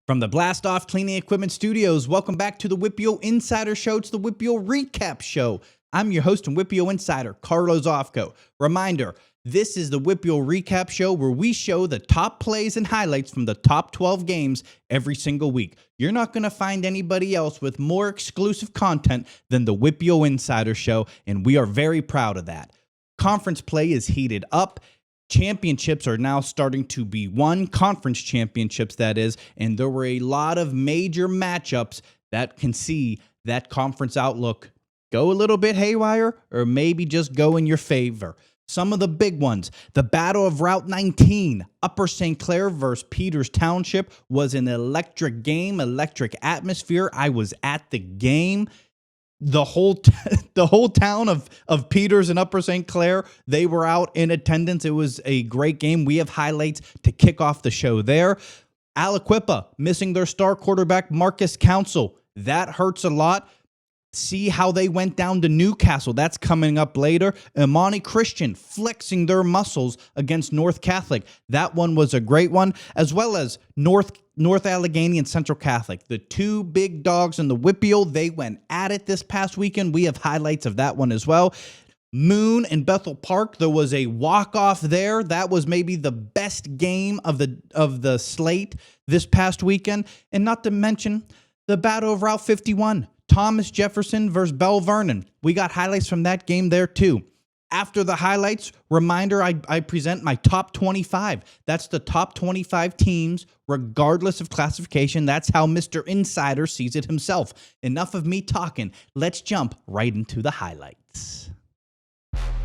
From the Blast Off Cleaning Equipment Studios, welcome back to the WPIAL Insider Show. It's the WPIAL Recap Show. I'm your host and WPIAL Insider, Carlos Offco. Reminder, this is the WPIAL Recap Show where we show the top plays and highlights from the top 12 games every single week. You're not going to find anybody else with more exclusive content than the WPIAL Insider Show, and we are very proud of that. Conference play is heated up. Championships are now starting to be won, conference championships that is, and there were a lot of major matchups that can see that conference outlook go a little bit haywire or maybe just go in your favor. Some of the big ones, the Battle of Route 19, Upper St. Clair versus Peters Township was an electric game, electric atmosphere. I was at the game. The whole town of Peters and Upper St. Clair, they were out in attendance. It was a great game. We have highlights to kick off the show there. Aliquippa missing their star quarterback, Marcus Council. That hurts a lot. See how they went down to Newcastle. That's coming up later. Imani Christian flexing their muscles against North Catholic. That one was a great one, as well as North Allegheny and Central Catholic. The two big dogs in the WPIAL, they went at it this past weekend. We have highlights of that one as well. Moon and Bethel Park, there was a walk-off there. That was maybe the best game of the slate this past weekend. And not to mention the Battle of Route 51. Thomas Jefferson versus Belle Vernon. We got highlights from that game there too. After the highlights, reminder, I present my top 25. That's the top 25 teams, regardless of classification. That's how Mr. Insider sees it himself. Enough of me talking. Let's jump right into the highlights.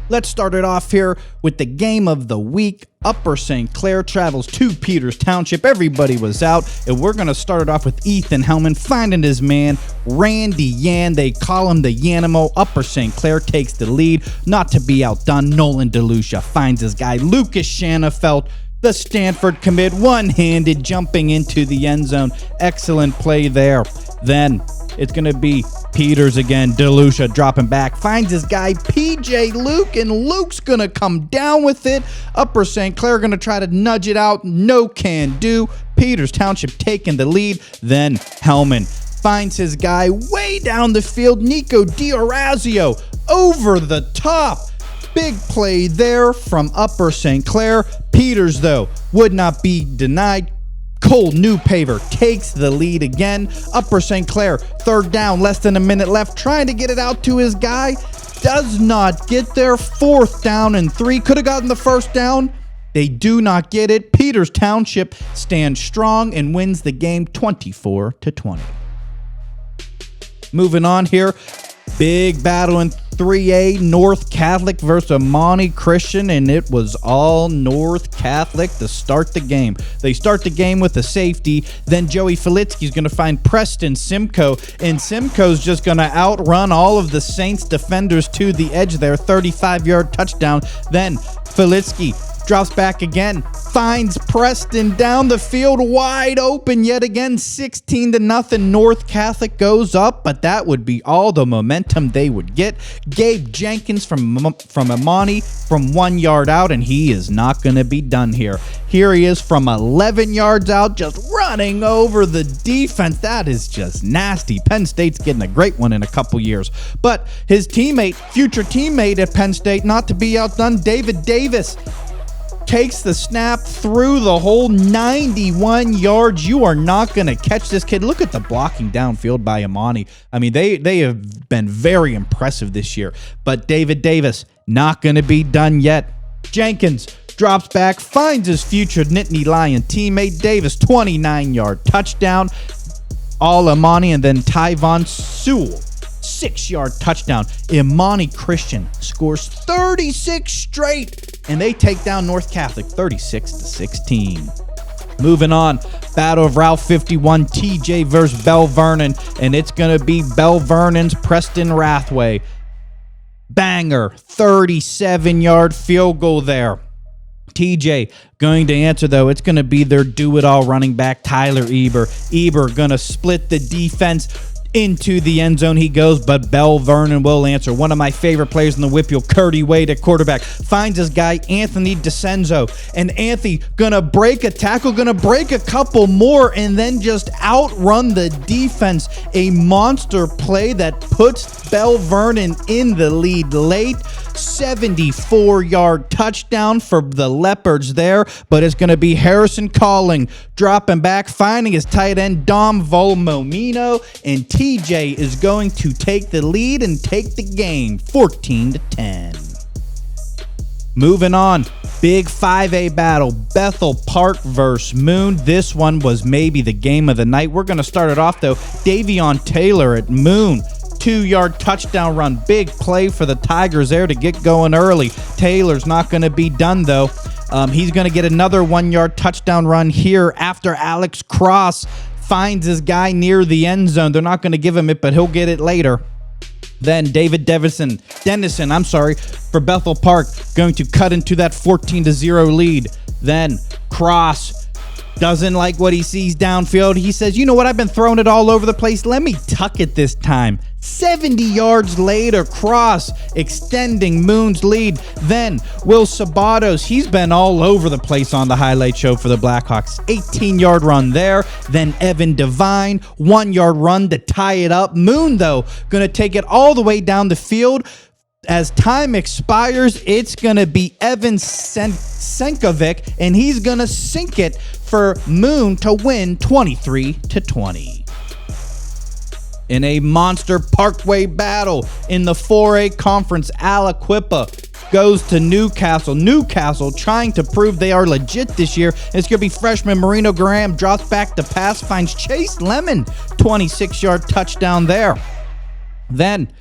Let's start it off here with the game of the week. Upper St. Clair travels to Peters Township. Everybody was out, and we're going to start it off with Ethan Hellman finding his man, Randy Yan. They call him the Yanimo. Upper St. Clair takes the lead. Not to be outdone, Nolan DeLucia finds his guy, Lucas Shanafelt. The Stanford commit, one-handed jumping into the end zone. Excellent play there. Then it's going to be Peters again. DeLucia dropping back. Finds his guy, PJ Luke, and Luke's going to come down with it. Upper St. Clair going to try to nudge it out. No can do. Peters Township taking the lead. Then Hellman finds his guy way down the field. Nico D'Orazio over the top. Big play there from Upper St. Clair. Peters, though, would not be denied. Cole Newpaver takes the lead again. Upper St. Clair, third down, less than a minute left, trying to get it out to his guy. Does not get there. Fourth down and 3. Could have gotten the first down. They do not get it. Peters Township stands strong and wins the game 24-20. Moving on here. Big battle in 3A, North Catholic versus Imani Christian, and it was all North Catholic to start the game. They start the game with a safety, then Joey Filitsky's going to find Preston Simcoe, and Simcoe's just going to outrun all of the Saints defenders to the edge there, 35-yard touchdown. Then Filitsky drops back again, finds Preston down the field wide open yet again, 16-0. North Catholic goes up, but that would be all the momentum they would get. Gabe Jenkins from Imani from 1 yard out, and he is not going to be done here. Here he is from 11 yards out, just running over the defense. That is just nasty. Penn State's getting a great one in a couple years. But his teammate, future teammate at Penn State, not to be outdone, David Davis, takes the snap through the whole 91 yards. You are not going to catch this kid. Look at the blocking downfield by Imani. I mean, they have been very impressive this year. But David Davis, not going to be done yet. Jenkins drops back, finds his future Nittany Lion teammate. Davis, 29-yard touchdown. All Imani, and then Tyvon Sewell, 6-yard touchdown. Imani Christian scores 36 straight, and they take down North Catholic 36-16. Moving on, Battle of Route 51, TJ versus Belle Vernon, and it's going to be Belle Vernon's Preston Rathway. Banger, 37-yard field goal there. TJ going to answer, though. It's going to be their do-it-all running back, Tyler Eber. Eber going to split the defense. Into the end zone he goes, but Belle Vernon will answer. One of my favorite players in the WPIAL, Curdy Wade at quarterback, finds his guy, Anthony DeCenzo. And Anthony gonna break a tackle, gonna break a couple more, and then just outrun the defense. A monster play that puts Belle Vernon in the lead late. 74-yard touchdown for the Leopards there, but it's going to be Harrison Calling dropping back, finding his tight end Dom Volmomino, and TJ is going to take the lead and take the game 14-10. Moving on, big 5A battle, Bethel Park versus Moon. This one was maybe the game of the night. We're going to start it off, though. Davion Taylor at Moon. 2-yard touchdown run. Big play for the Tigers there to get going early. Taylor's not going to be done, though. He's going to get another 1-yard touchdown run here after Alex Cross finds his guy near the end zone. They're not going to give him it, but he'll get it later. Then David Dennison, for Bethel Park, going to cut into that 14-0 lead. Then Cross doesn't like what he sees downfield. He says, you know what, I've been throwing it all over the place. Let me tuck it this time. 70 yards later, Cross extending Moon's lead. Then Will Sabatos, he's been all over the place on the highlight show for the Blackhawks. 18-yard run there. Then Evan Devine, 1-yard run to tie it up. Moon, though, going to take it all the way down the field. As time expires, it's going to be Evan Senkovic, and he's going to sink it for Moon to win 23-20. In a monster Parkway battle in the 4A conference, Aliquippa goes to Newcastle. Newcastle trying to prove they are legit this year. It's going to be freshman Marino Graham, drops back to pass, finds Chase Lemon, 26-yard touchdown there. Then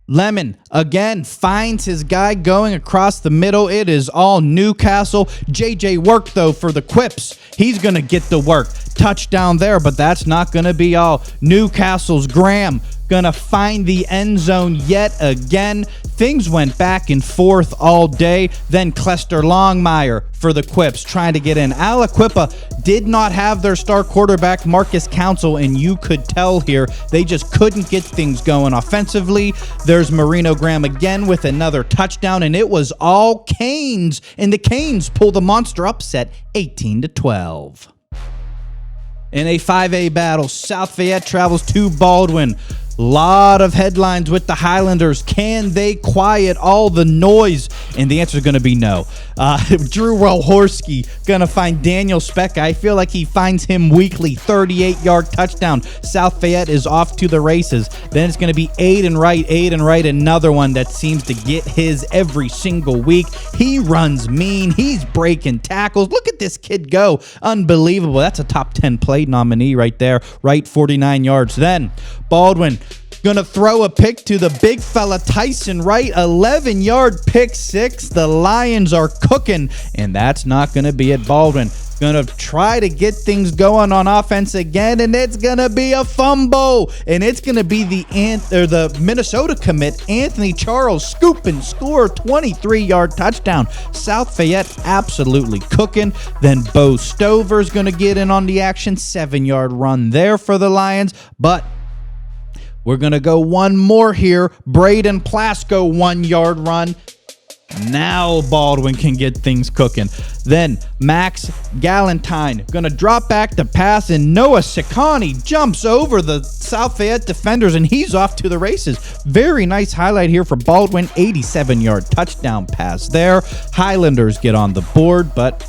Lemon again finds his guy going across the middle. It is all Newcastle. JJ Work, though, for the Quips. He's going to get the work. Touchdown there, but that's not going to be all. Newcastle's Graham going to find the end zone yet again. Things went back and forth all day. Then Clester Longmire for the Quips trying to get in. Aliquippa did not have their star quarterback Marcus Council, and you could tell here they just couldn't get things going offensively. There's Marino Graham again with another touchdown, and it was all Canes, and the Canes pull the monster upset 18-12. In a 5A battle, South Fayette travels to Baldwin. Lot of headlines with the Highlanders. Can they quiet all the noise? And the answer is going to be no. Drew Rolhorski going to find Daniel Speck. I feel like he finds him weekly. 38-yard touchdown. South Fayette is off to the races. Then it's going to be Aiden Wright, another one that seems to get his every single week. He runs mean. He's breaking tackles. Look at this kid go. Unbelievable. That's a top 10 play nominee right there. Wright, 49 yards. Then Baldwin gonna throw a pick to the big fella Tyson Wright, 11-yard pick six. The Lions are cooking, and that's not gonna be at Baldwin. Gonna try to get things going on offense again, and it's gonna be a fumble, and it's gonna be the Minnesota commit Anthony Charles scoop and score, 23-yard touchdown. South Fayette absolutely cooking. Then Bo Stover's gonna get in on the action, 7-yard run there for the Lions, but we're going to go one more here. Braden Plasko, 1-yard run. Now Baldwin can get things cooking. Then Max Galantine going to drop back to pass, and Noah Sikani jumps over the South Fayette defenders, and he's off to the races. Very nice highlight here for Baldwin. 87-yard touchdown pass there. Highlanders get on the board, but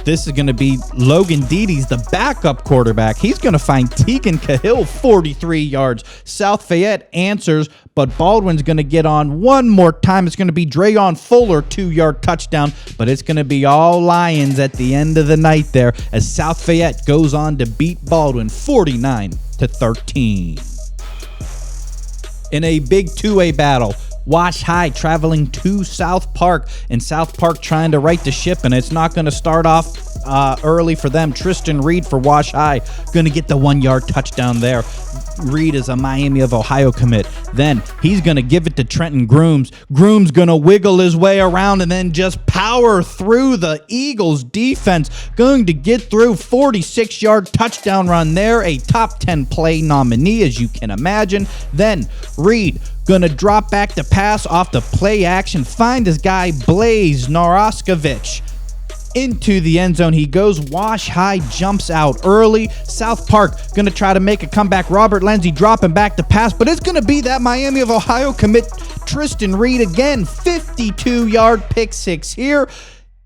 this is going to be Logan Dede's the backup quarterback. He's going to find Tegan Cahill, 43 yards. South Fayette answers, but Baldwin's going to get on one more time. It's going to be Drayon Fuller, 2-yard touchdown, but it's going to be all Lions at the end of the night there as South Fayette goes on to beat Baldwin 49-13. In a big 2A battle, Wash High traveling to South Park, and South Park trying to right the ship, and it's not going to start off early for them. Tristan Reed for Wash High going to get the 1-yard touchdown there. Reed is a Miami of Ohio commit. Then he's going to give it to Trenton Grooms. Grooms going to wiggle his way around and then just power through the Eagles defense. Going to get through 46-yard touchdown run there. A top 10 play nominee, as you can imagine. Then Reed going to drop back to pass off the play action. Find his guy Blaze Noroskovich. Into the end zone he goes. Wash High jumps out early. South Park going to try to make a comeback. Robert Lindsey dropping back to pass, but it's going to be that Miami of Ohio commit Tristan Reed again. 52-yard pick six here.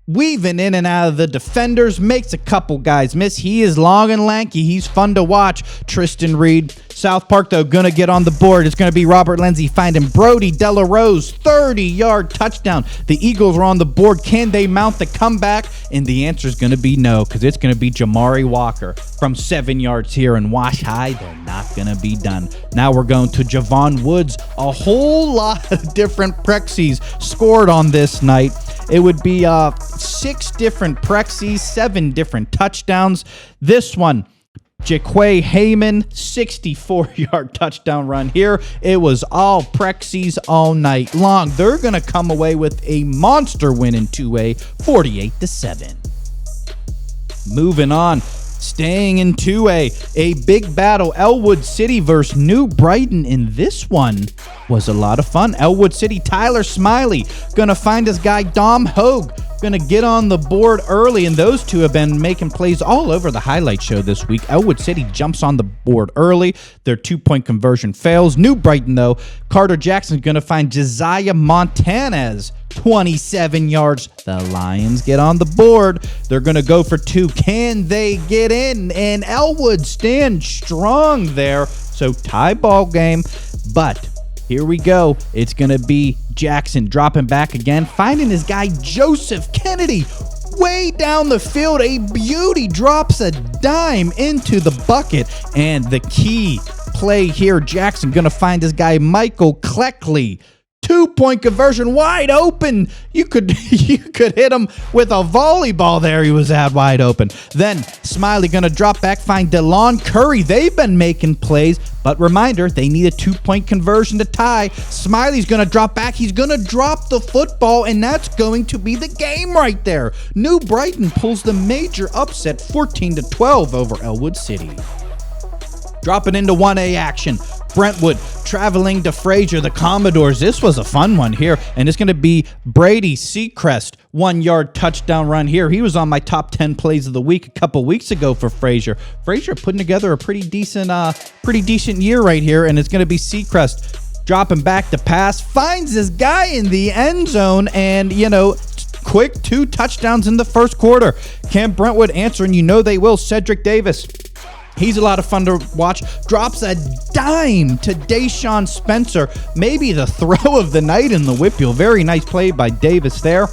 Weaving in and out of the defenders, makes a couple guys miss. He is long and lanky. He's fun to watch. Tristan Reed. South Park, though, going to get on the board. It's going to be Robert Lindsey finding Brody Delarose. 30-yard touchdown. The Eagles are on the board. Can they mount the comeback? And the answer is going to be no, because it's going to be Jamari Walker from 7 yards here. And Wash High, they're not going to be done. Now we're going to Javon Woods. A whole lot of different Prexies scored on this night. It would be 6 different Prexies, 7 different touchdowns. This one, Jaquay Heyman, 64-yard touchdown run here. It was all Prexies all night long. They're going to come away with a monster win in 2A, 48-7. Moving on. Staying in 2A, a big battle, Ellwood City versus New Brighton, and this one was a lot of fun. Ellwood City, Tyler Smiley, going to find his guy Dom Hogue, going to get on the board early, and those two have been making plays all over the highlight show this week. Ellwood City jumps on the board early. Their 2-point conversion fails. New Brighton, though, Carter Jackson's going to find Josiah Montanez, 27 yards. The Lions get on the board. They're going to go for 2. Can they get in? And Ellwood stands strong there. So tie ball game. But here we go. It's going to be Jackson dropping back again, finding his guy Joseph Kennedy way down the field. A beauty, drops a dime into the bucket. And the key play here, Jackson going to find his guy Michael Cleckley. 2-point conversion, wide open. You could hit him with a volleyball there. He was out wide open. Then Smiley going to drop back, find DeLon Curry. They've been making plays, but reminder, they need a 2-point conversion to tie. Smiley's going to drop back. He's going to drop the football, and that's going to be the game right there. New Brighton pulls the major upset, 14-12 over Ellwood City. Dropping into 1A action. Brentwood traveling to Frazier, the Commodores. This was a fun one here, and it's going to be Brady Seacrest, 1-yard touchdown run here. He was on my top 10 plays of the week a couple weeks ago for Frazier. Frazier putting together a pretty decent year right here, and it's going to be Seacrest dropping back to pass, finds this guy in the end zone, and quick 2 touchdowns in the first quarter. Can Brentwood answer? And they will. Cedric Davis. He's a lot of fun to watch. Drops a dime to Deshaun Spencer. Maybe the throw of the night in the WPIAL. Very nice play by Davis there.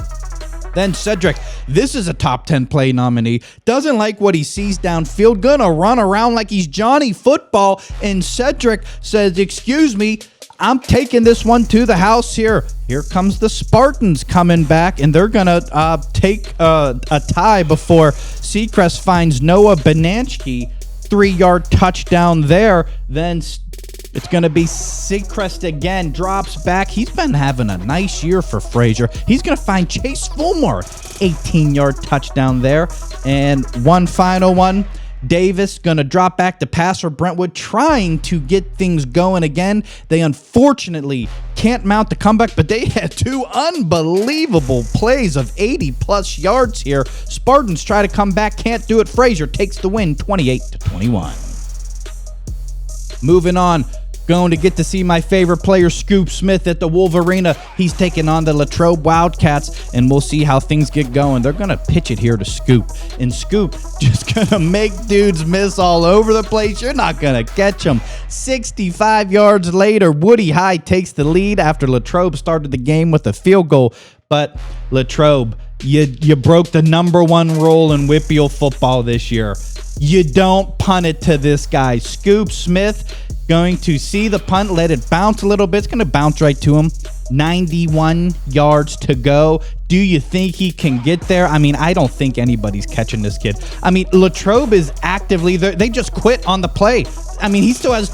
Then Cedric, this is a top 10 play nominee. Doesn't like what he sees downfield. Gonna run around like he's Johnny Football. And Cedric says, excuse me, I'm taking this one to the house here. Here comes the Spartans coming back, and they're going to take a tie before Seacrest finds Noah Benanchke. 3-yard touchdown there. Then it's going to be Seacrest again. Drops back. He's been having a nice year for Frazier. He's going to find Chase Fulmore. 18-yard touchdown there. And one final one. Davis going to drop back to pass for Brentwood, trying to get things going again. They unfortunately can't mount the comeback, but they had 2 unbelievable plays of 80-plus yards here. Spartans try to come back, can't do it. Frazier takes the win, 28-21. Moving on. Going to get to see my favorite player, Scoop Smith, at the Wolverina. He's taking on the Latrobe Wildcats, and we'll see how things get going. They're going to pitch it here to Scoop, and Scoop just going to make dudes miss all over the place. You're not going to catch them. 65 yards later, Woody High takes the lead after Latrobe started the game with a field goal. But Latrobe, you broke the #1 rule in WPIAL football this year. You don't punt it to this guy. Scoop Smith going to see the punt, let it bounce a little bit. It's going to bounce right to him. 91 yards to go. Do you think he can get there? I mean, I don't think anybody's catching this kid. I mean, Latrobe is actively there. They just quit on the play. I mean, he still has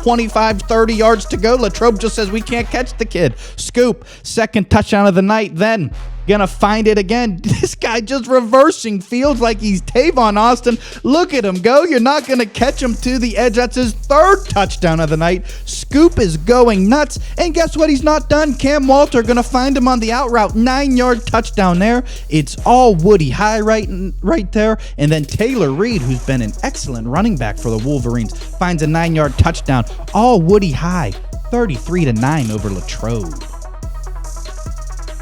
25, 30 yards to go. Latrobe just says we can't catch the kid. Scoop, second touchdown of the night. Then gonna find it again. This guy just reversing fields like he's Tavon Austin. Look at him go. You're not gonna catch him to the edge. That's his third touchdown of the night. Scoop is going nuts. And guess what? He's not done. Cam Walter gonna find him on the out route. 9-yard touchdown there. It's all Woody High right there. And then Taylor Reed, who's been an excellent running back for the Wolverines, finds a 9-yard touchdown. All Woody High. 33-9 over Latrobe.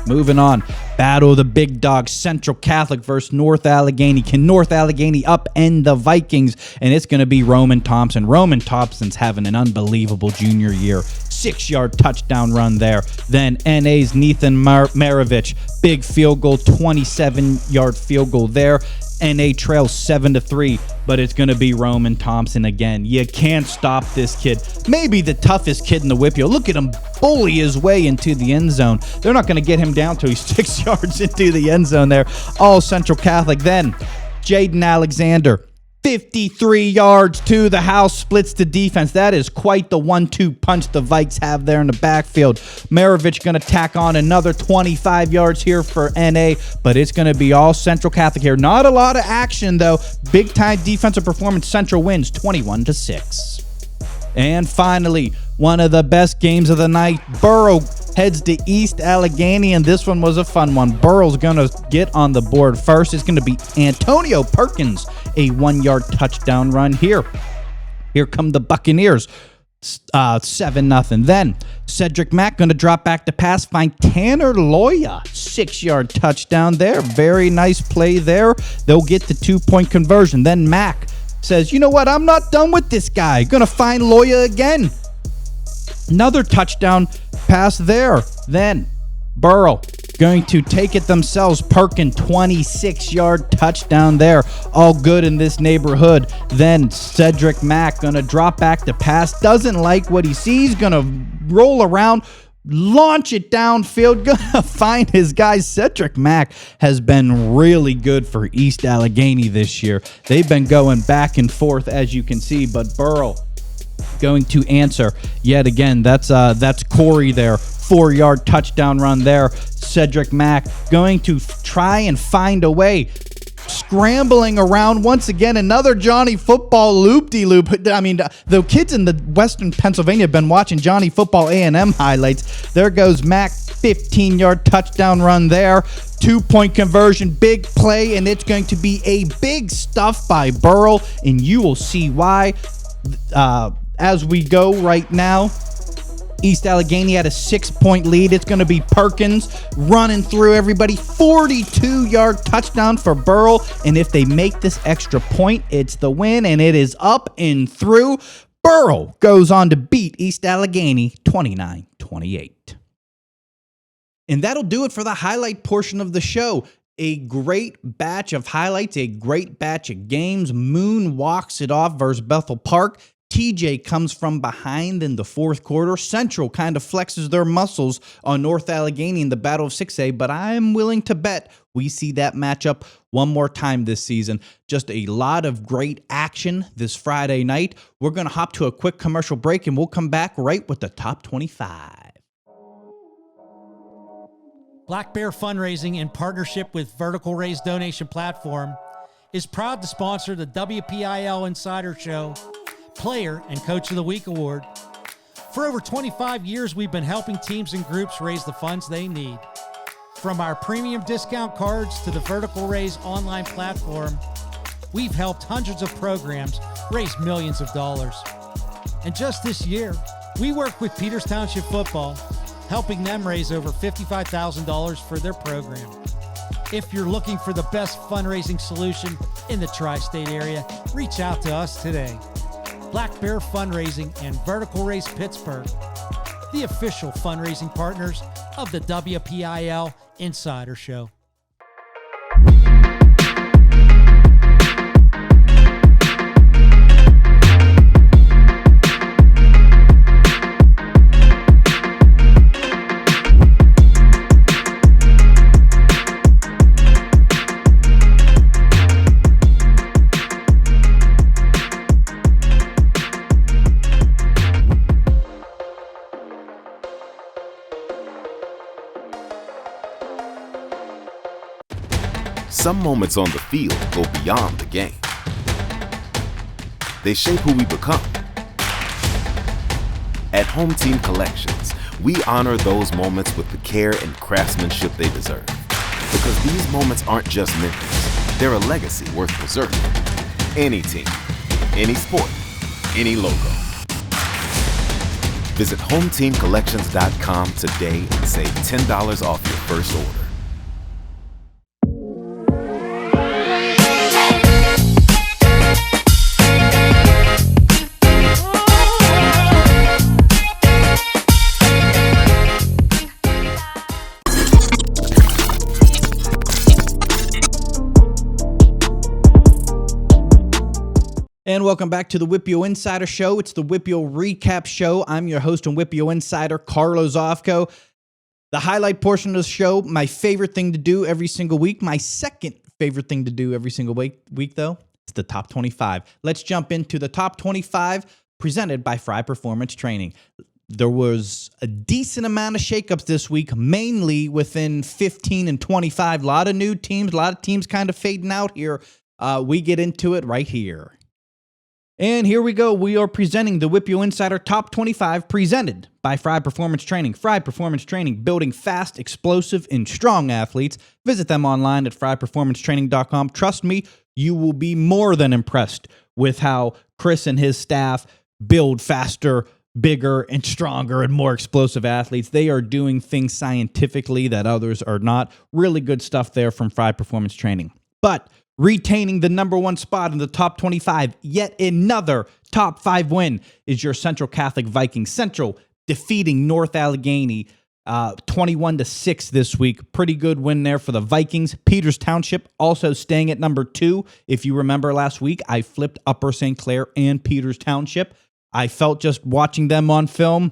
Moving on. Battle of the big dogs, Central Catholic versus North Allegheny. Can North Allegheny upend the Vikings? And it's going to be Roman Thompson. Roman Thompson's having an unbelievable junior year. 6-yard touchdown run there. Then NA's Nathan Maravich. Big field goal, 27-yard field goal there. NA trails 7-3, but it's going to be Roman Thompson again. You can't stop this kid. Maybe the toughest kid in the WPIAL. Look at him bully his way into the end zone. They're not going to get him down till he's 6 yards into the end zone there. All Central Catholic. Then Jaden Alexander. 53 yards to the house, splits the defense. That is quite the 1-2 punch the Vikes have there in the backfield. Maravich going to tack on another 25 yards here for NA, but it's going to be all Central Catholic here. Not a lot of action, though. Big-time defensive performance. Central wins 21-6. And finally, one of the best games of the night. Burrell heads to East Allegheny, and this one was a fun one. Burrell's going to get on the board first. It's going to be Antonio Perkins, a 1-yard touchdown run here. Here come the Buccaneers. 7-0. Then Cedric Mack going to drop back to pass, find Tanner Loya. 6-yard touchdown there. Very nice play there. They'll get the 2-point conversion. Then Mack says, you know what? I'm not done with this guy. Going to find Loya again. Another touchdown pass there. Then Burrell going to take it themselves. Perkin, 26-yard touchdown there. All good in this neighborhood. Then Cedric Mack going to drop back to pass. Doesn't like what he sees. Going to roll around, launch it downfield. Going to find his guy. Cedric Mack has been really good for East Allegheny this year. They've been going back and forth, as you can see, but Burrell going to answer yet again. That's Corey there. 4-yard touchdown run there. Cedric Mack going to try and find a way. Scrambling around once again. Another Johnny Football loop-de-loop. I mean, the kids in the Western Pennsylvania have been watching Johnny Football A&M highlights. There goes Mack. 15-yard touchdown run there. 2-point conversion. Big play, and it's going to be a big stuff by Burrell, and you will see why. As we go right now, East Allegheny had a 6-point lead. It's going to be Perkins running through everybody. 42-yard touchdown for Burrell. And if they make this extra point, it's the win, and it is up and through. Burrell goes on to beat East Allegheny 29-28. And that'll do it for the highlight portion of the show. A great batch of highlights, a great batch of games. Moon walks it off versus Bethel Park. TJ comes from behind in the fourth quarter. Central kind of flexes their muscles on North Allegheny in the Battle of 6A, but I'm willing to bet we see that matchup one more time this season. Just a lot of great action this Friday night. We're going to hop to a quick commercial break, and we'll come back right with the top 25. Black Bear Fundraising, in partnership with Vertical Raise Donation Platform, is proud to sponsor the WPIAL Insider Show Player and Coach of the Week Award. For over 25 years, we've been helping teams and groups raise the funds they need. From our premium discount cards to the Vertical Raise online platform, we've helped hundreds of programs raise millions of dollars. And just this year, we worked with Peters Township Football, helping them raise over $55,000 for their program. If you're looking for the best fundraising solution in the tri-state area, reach out to us today. Black Bear Fundraising and Vertical Raise Pittsburgh, the official fundraising partners of the WPIAL Insider Show. Some moments on the field go beyond the game. They shape who we become. At Home Team Collections, we honor those moments with the care and craftsmanship they deserve. Because these moments aren't just memories, they're a legacy worth preserving. Any team, any sport, any logo. Visit HomeTeamCollections.com today and save $10 off your first order. And welcome back to the WPIAL Insider Show. It's the WPIAL Recap Show. I'm your host and WPIAL Insider, Carlos Ofco. The highlight portion of the show, my favorite thing to do every single week. My second favorite thing to do every single week though, is the top 25. Let's jump into the top 25 presented by Fry Performance Training. There was a decent amount of shakeups this week, mainly within 15 and 25. A lot of new teams, a lot of teams kind of fading out here. We get into it right here. And here we go. We are presenting the WPIAL Insider Top 25 presented by Fry Performance Training. Fry Performance Training, building fast, explosive, and strong athletes. Visit them online at fryperformancetraining.com. Trust me, you will be more than impressed with how Chris and his staff build faster, bigger, and stronger and more explosive athletes. They are doing things scientifically that others are not. Really good stuff there from Fry Performance Training. But retaining the number one spot in the top 25, yet another top 5 win is your Central Catholic Vikings. Central defeating North Allegheny 21-6 this week. Pretty good win there for the Vikings. Peters Township also staying at number 2. If you remember last week, I flipped Upper St. Clair and Peters Township. I felt just watching them on film,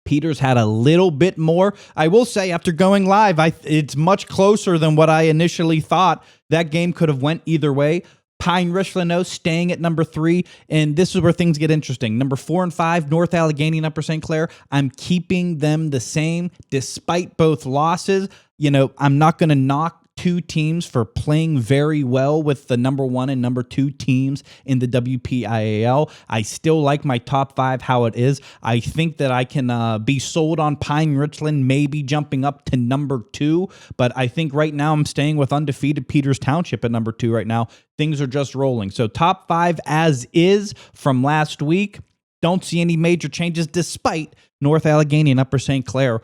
Peters had a little bit more. I will say, after going live, it's much closer than what I initially thought. That game could have went either way. Pine Ridge-Leno staying at number 3, and this is where things get interesting. Number 4 and 5, North Allegheny and Upper St. Clair. I'm keeping them the same despite both losses. You know, I'm not going to knock two teams for playing very well with the number 1 and number 2 teams in the WPIAL. I still like my top 5 how it is. I think that I can be sold on Pine Richland maybe jumping up to number 2, but I think right now I'm staying with undefeated Peters Township at number 2 right now. Things are just rolling. So top 5 as is from last week. Don't see any major changes despite North Allegheny and Upper St. Clair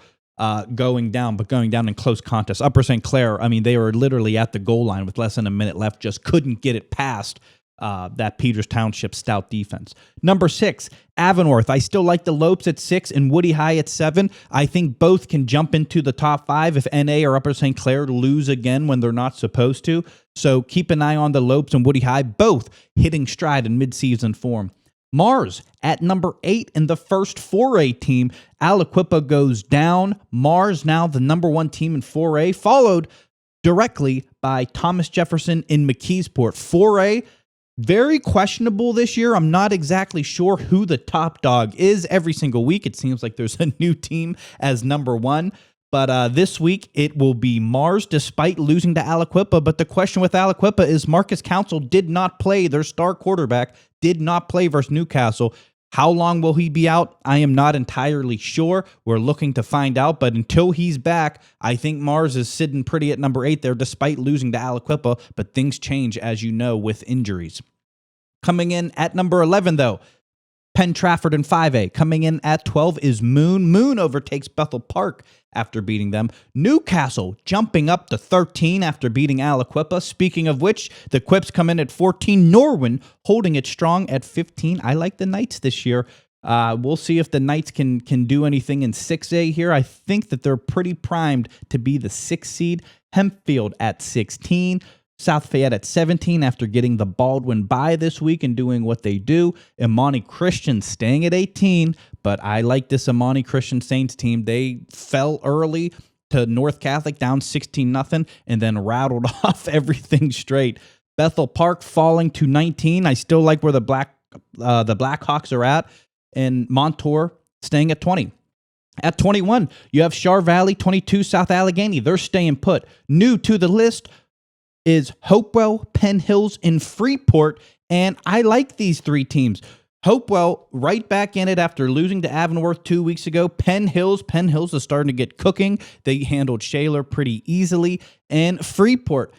going down, but going down in close contest. Upper St. Clair, I mean, they were literally at the goal line with less than a minute left, just couldn't get it past that Peters Township stout defense. Number 6, Avonworth. I still like the Lopes at 6 and Woody High at 7. I think both can jump into the top 5 if NA or Upper St. Clair lose again when they're not supposed to. So keep an eye on the Lopes and Woody High, both hitting stride in midseason form. Mars at number 8 in the first 4A team. Aliquippa goes down. Mars now the number 1 team in 4A, followed directly by Thomas Jefferson in McKeesport. 4A, very questionable this year. I'm not exactly sure who the top dog is. Every single week it seems like there's a new team as number 1. But this week, it will be Mars, despite losing to Aliquippa. But the question with Aliquippa is Marcus Council did not play. Their star quarterback did not play versus Newcastle. How long will he be out? I am not entirely sure. We're looking to find out. But until he's back, I think Mars is sitting pretty at number 8 there, despite losing to Aliquippa. But things change, as you know, with injuries. Coming in at number 11, though, Penn Trafford in 5A. Coming in at 12 is Moon. Moon overtakes Bethel Park after beating them. Newcastle jumping up to 13 after beating Aliquippa. Speaking of which, the Quips come in at 14. Norwin holding it strong at 15. I like the Knights this year. We'll see if the Knights can do anything in 6A here. I think that they're pretty primed to be the 6th seed. Hempfield at 16. South Fayette at 17 after getting the Baldwin bye this week and doing what they do. Imani Christian staying at 18, but I like this Imani Christian Saints team. They fell early to North Catholic down 16-0 and then rattled off everything straight. Bethel Park falling to 19. I still like where the Blackhawks are at, and Montour staying at 20. At 21, you have Char Valley, 22 South Allegheny. They're staying put. New to the list, is Hopewell, Penn Hills, and Freeport, and I like these three teams. Hopewell right back in it after losing to Avonworth 2 weeks ago. Penn Hills is starting to get cooking. They handled Shaler pretty easily. And Freeport,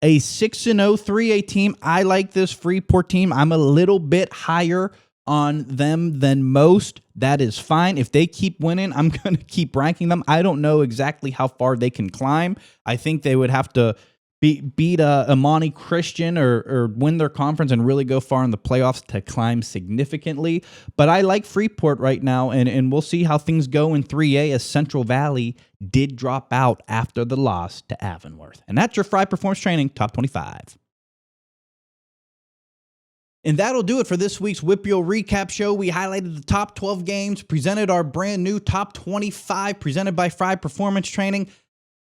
a 6-0 3A team. I like this Freeport team. I'm a little bit higher on them than most. That is fine. If they keep winning, I'm going to keep ranking them. I don't know exactly how far they can climb. I think they would have to beat Imani Christian or win their conference and really go far in the playoffs to climb significantly. But I like Freeport right now, and we'll see how things go in 3A as Central Valley did drop out after the loss to Avonworth. And that's your Fry Performance Training Top 25. And that'll do it for this week's WPIAL Recap Show. We highlighted the top 12 games, presented our brand new Top 25, presented by Fry Performance Training.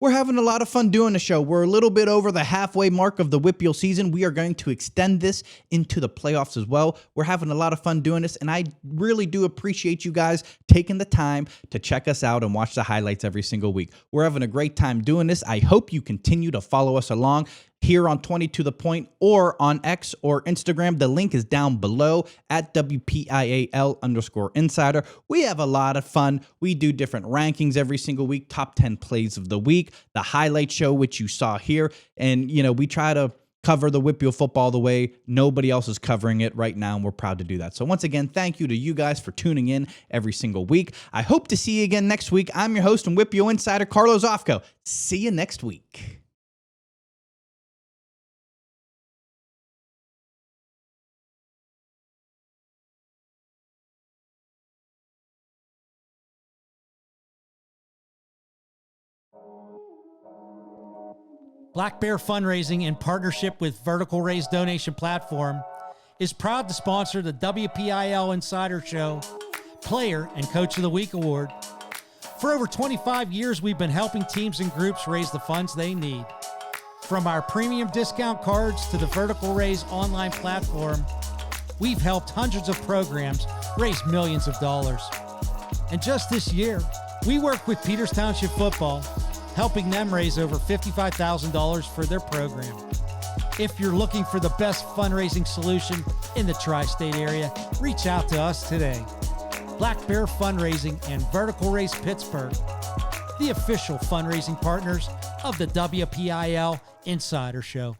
We're having a lot of fun doing the show. We're a little bit over the halfway mark of the WPIAL season. We are going to extend this into the playoffs as well. We're having a lot of fun doing this, and I really do appreciate you guys taking the time to check us out and watch the highlights every single week. We're having a great time doing this. I hope you continue to follow us along here on 20 to the Point or on X or Instagram. The link is down below at WPIAL_insider. We have a lot of fun. We do different rankings every single week, top 10 plays of the week, the highlight show, which you saw here. And, we try to cover the WPIAL football the way nobody else is covering it right now, and we're proud to do that. So once again, thank you to you guys for tuning in every single week. I hope to see you again next week. I'm your host and WPIAL insider, Carlos Ofco. See you next week. Black Bear Fundraising, in partnership with Vertical Raise Donation Platform, is proud to sponsor the WPIAL Insider Show Player and Coach of the Week Award. For over 25 years, we've been helping teams and groups raise the funds they need. From our premium discount cards to the Vertical Raise online platform, we've helped hundreds of programs raise millions of dollars. And just this year, we worked with Peters Township Football, helping them raise over $55,000 for their program. If you're looking for the best fundraising solution in the tri-state area, reach out to us today. Black Bear Fundraising and Vertical Raise Pittsburgh, the official fundraising partners of the WPIAL Insider Show.